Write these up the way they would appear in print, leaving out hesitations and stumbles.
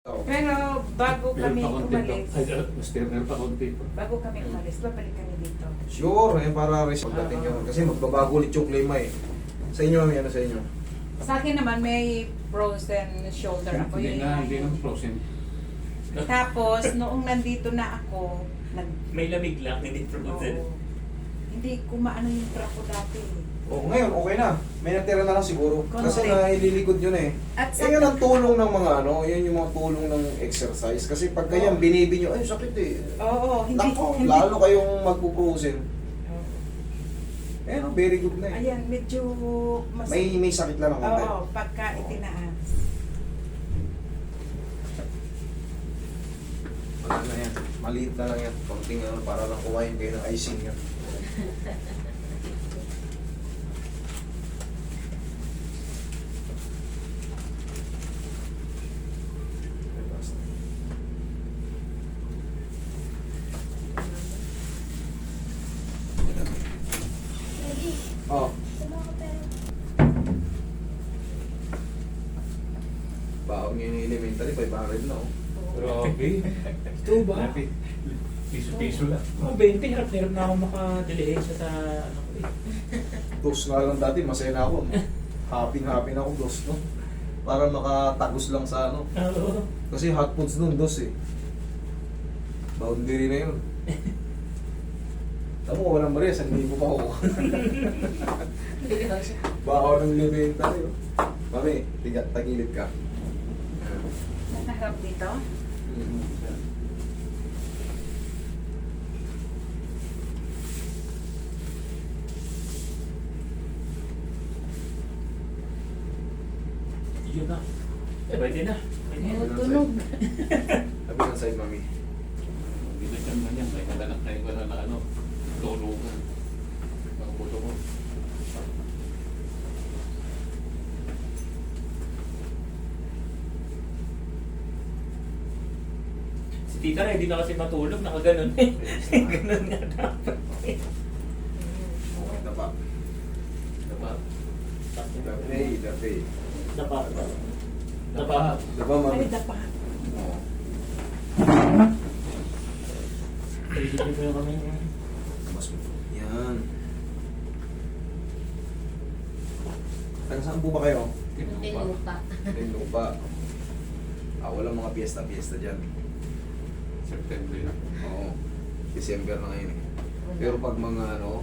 Pero bago kami umalis, Meron pa konti pa. bago kami umalis, babalik kami dito. Sure, para pagdating yun. Kasi magbabago ulit yung klima eh. Sa inyo, ano sa inyo? Sa akin naman may frozen shoulder ako. Hindi Yun na, yung hindi na frozen. Tapos, noong nandito na ako, May lamig lang, hindi frozen. Oo. Hindi kumaano yung truck ko dati. Oh, ngayon, okay na. May natira na lang siguro. Kasi Konti. naililikod yun eh. At sa Yan ang tulong ng mga ano, yan yung mga tulong ng exercise. Kasi pag ganyan, binibi nyo, ay sakit eh. Oo, hindi. Nako, hindi. lalo kayong magpuprosen. Oo. Eh, no, very good na eh. Ayan, medyo mas... May sakit lang ng konti. Oo, pagka itinaas. Wala na yan. Maliit na lang yan. Konting ano, para lang kumain kayo ng icing yan. Oh. Baon ngayon yung elementary, 500 na oh. Grabe. Ito ba? Piso-piso lang. Mga 20, hirap na hirap na ako makadelay sa ano ko eh. Dos nga lang dati, masaya na ako. Happy na ako, dos, no? Para makatagos lang sa ano. Oo. Kasi hot foods nun, dos eh. Boundary na yun. Tama ko, walang Maria, 1,000 pa ako. Baka ng elementary, oh. Mami, tagilid ka. Nakaharap dito. Yun na. Pwede na. Pwede na. Oo, tunog. Sabi ng side, mami. Hindi na dyan man yan. May nalanak na yung na ano, tulungan. Mga puto ko. Si Tita ready na kasi matulog, nakaganon eh. Ganon nga dapat. Okay, dapa. Diba? Dapay. Dapa. Dapa. Dapa, mami. Ay, dapa. Oo. Ready na kayo kami. Mas yan. Taga saan po ba kayo? Tinupa. Lupa. Walang mga piyesta-piyesta dyan. September na. Oo. December na ngayon eh. Pero pag mga ano,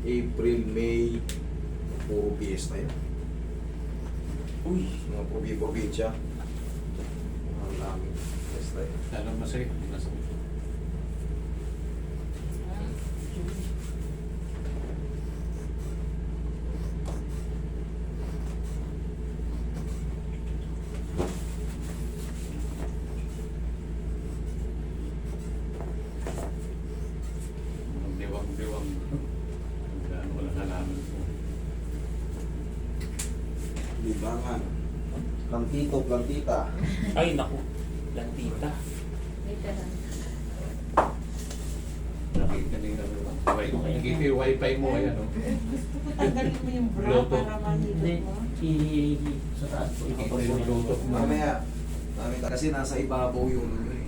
April, May, puro piyesta yan. Uy. Mga probinsya. Ang daming piyesta yan. Alam masaya. Diwang-diwang. Ano ko lang halaman ko. Libangan. Plantito, plantita. Ay, naku. Lantita. Nakita nila naman. Nakikita yung wifi mo ayan o. Gusto ko tanggalin mo yung bra Bluetooth. para manilot mo. Sa taas po. Nakikita yung Bluetooth mo. Mamaya, kasi nasa ibabaw yung ano eh.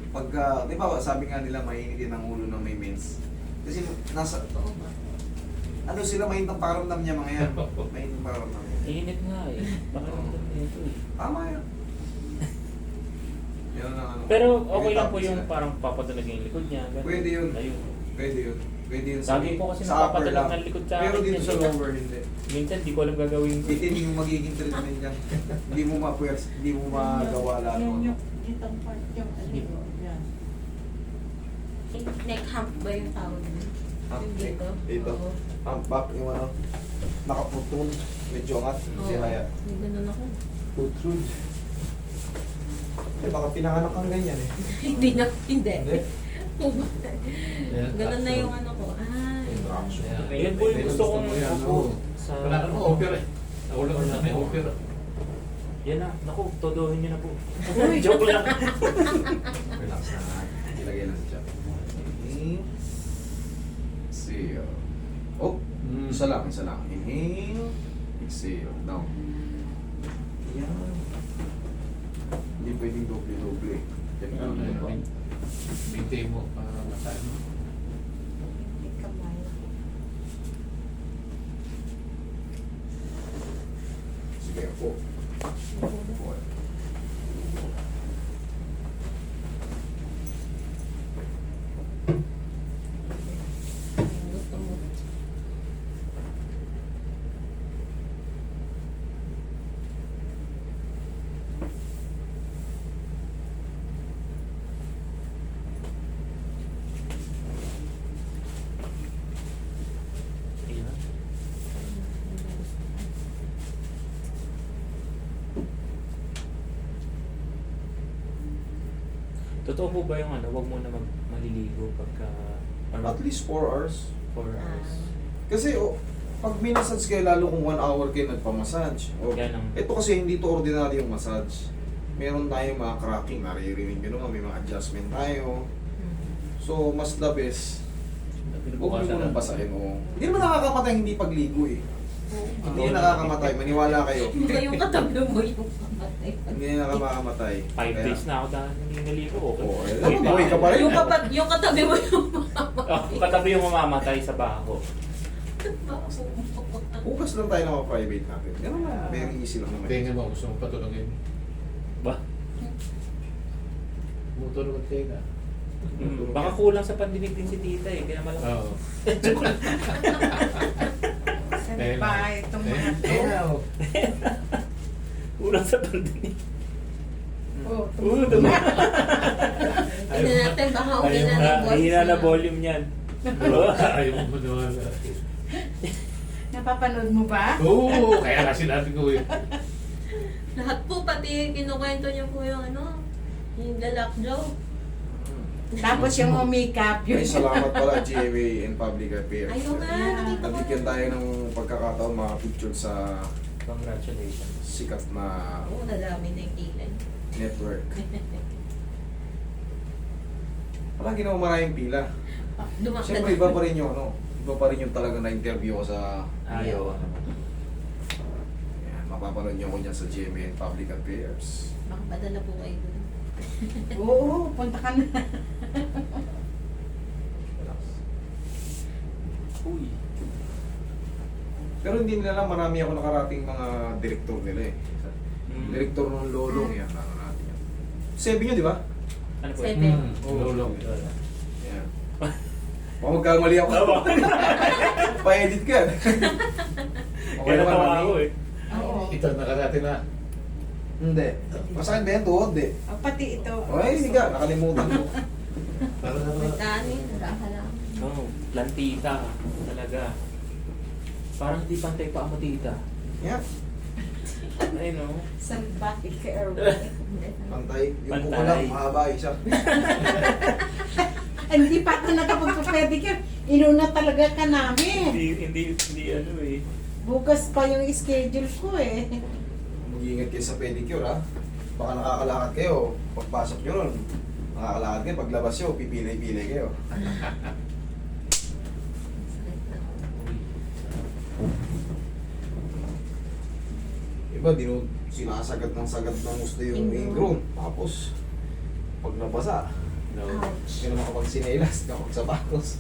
Pagka, di ba sabi nga nila mainitin ang ulo ng may mens. Kasi nasa, ano sila mainit ang pakiramdam niya mga yan. Mainit ang pakiramdam niya. Init nga eh. Bakit ito eh. Tama yan. Yan ang ano. Pero okay lang po Tapos yung sila. parang papadalag yung likod niya. ganun. Pwede yun. Ayun. Pwede yun. Pwede yun Lagi po kasi sa upper napapadalag lang. ng likod sa Pero akin dito yan. sa lower, hindi. Minsan di ko alam gagawin ko. Itin yung magiging treatment dyan. Hindi mo ma-pwers, hindi mo magawa lahat. Yung ditong part yung ano. Yan. Neck hump ba yung tawag mo? Yung dito? Dito. Oo. Ang back yung ano, nakaputol, medyo angat, hindi Oo. haya. May ganun ako. Protrude. Eh, baka pinanganak kang ganyan eh. Hindi na, hindi. Hindi. Ganun na yung ano ko. Contraction. Yan po yung gusto kong upo sa... Wala ka naman opera eh. Naulang na may opera. Yan na. Naku, todohin niyo na po. Joke lang. Relax na. Ilagay lang sa chat. Exhale. Oh, isa lang, isa lang. Inhale. Exhale. Down. Yan. Bintay mo para masano. Kamay. Sige po. Gusto mo. Ayun. Totoo po ba yung ano, wag mo na maliligo pagka At least 4 hours. 4 hours? Kasi pag minasage kayo, lalo kung 1 hour kayo nagpamassage. Yan ang- Ito kasi hindi to ordinary yung massage. Meron tayong mga cracking, naririnig nyo naman, may mga adjustment tayo. So, mas the best, huwag nyo munang basahin. Hindi naman nakakamatay hindi pagligo eh. Hindi yan nakakamatay, maniwala kayo. Iba yung katabi mo yung kamatay. Hindi yan nakakamatay. 5 days na ako dahil hindi naligo. Okay. Oo, eh, buhay ka pa rin. Yung katabi mo yung Oh, katabi yung mamamatay sa baho. Bukas lang tayo na private natin. Ganun lang, very easy lang naman. Tingnan mo, gusto mo patulungin. Ba? Mutulog ang tenga. Baka kulang sa pandinig din si tita eh, kaya malaki. Oo. Saan ba itong mga to? Kulang sa pandinig. Oh, Dumi. Tingnan natin, baka okay na ng voice Hihina na niya. volume yan. Ayaw mo maniwala. napapanood mo ba? Oo, kaya nga sinabi ko eh. Lahat po, pati kinukwento niyo po yung yung galak joke. Tapos yung umikap, yun. Ay, salamat pala GMA and Public Affairs. Ayun nga, nakita ko. Nabigyan tayo ng pagkakataon mga picture sa Congratulations. sikat na Oo, nadami na yung kilay. network. Palagi na maraming pila. Siyempre iba pa rin yung iba pa rin yung talaga na-interview ko sa Ayaw. Yan, mapapanood niyo ko dyan sa GMA and Public Affairs. Baka padala po kayo dun. Oo, punta ka na. Relax. Uy. Pero hindi nila lang, marami ako nakarating mga direktor nila eh. Direktor ng Lolong, yan, ano natin yan. 7 yun, di ba? Ano po? Seven. Lulong. Yan. Baka magkamali ako. Pa-edit ka. Okay Kaya naman, natawa mami. ako eh. Oo. Ito nakadati na. Hindi. Masakit ba yan? Tuhod, di. Oh, pati ito. Ay, hindi ka. Nakalimutan ko. Para Nagkani, nagkakalam. Oh, plantita. Talaga. Parang hindi pantay pa mo tita. Yan. Ayun no. Salbahe ka, Erwin. Pantay. Yung Pantay. buko lang, mahaba isa. Hindi pa ito nakapagpa-pedicure. Inuna talaga ka namin. Hindi ano eh. Bukas pa yung schedule ko eh. Mag-iingat kayo sa pedicure, ha? Baka nakakalakad kayo. Pagpasok nyo ron, nakakalakad kayo. Paglabas nyo, pipilay-pilay kayo. Iba, sinasagad ng sagad ng gusto yung ingrown. Tapos, pag nabasa, No. Ouch. hindi na makapag-sinelas, kapag sapatos.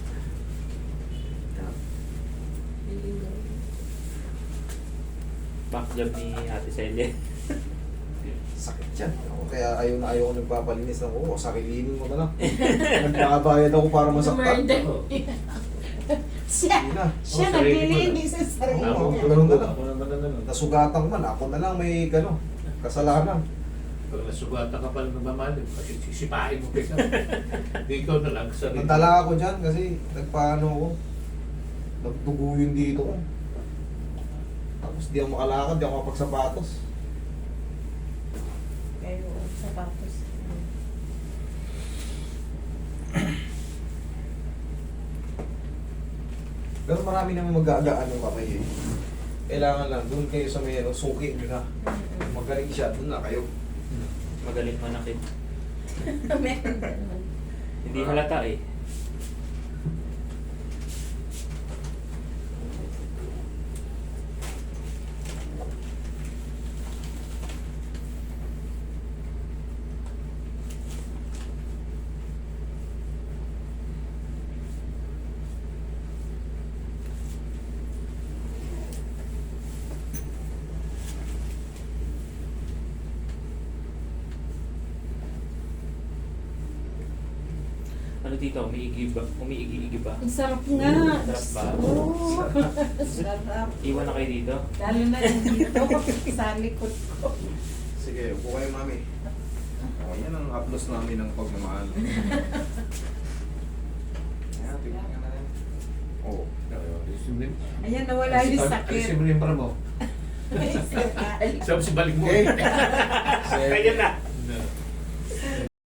Yan. Back job ni Ate Celia. Sakit yan. Ako, kaya ayaw na ayaw ko nagpapalinis ng kuko. Sakilinin mo na lang. Nagpakabayad ako para masaktan. Murder. Siya, Hindi na. siya Oh, sarili mo naglilinis sa sarili Oo, Ako, niya. ganun na lang. ako naman na ganun. Nasugatan man, ako na lang may kasalanan. Pag nasugatan ka pala nagmamalim, kasi sisipahin mo kayo. Di ikaw na lang sa rin. Nagtala ako dyan kasi nagpaano ako. Nagdugo yun dito ko. Tapos di ako makalakad, di ako kapagsapatos. Kayo, sapatos. Pero marami naman mag-aagaan ng kamay eh. Kailangan lang, doon kayo sa may suki nyo na. Magaling siya, doon na kayo. Magaling manakit. Meron ka naman. Hindi halata eh. Ano tita, umiigi-igi ba? Ang sarap nga. Sarap ba? Oo. Sarap. Iwan na kayo dito? Lalo na yung dito, sa likod ko. Sige, upo kayo, mami. Oh, yan ang haplos namin ng pagmamahal. Ayan, tignan nga natin. Oh. Ayan, nawala yung sakit. Siyempre yung para mo. Sabi si balik mo. Okay. Kaya na!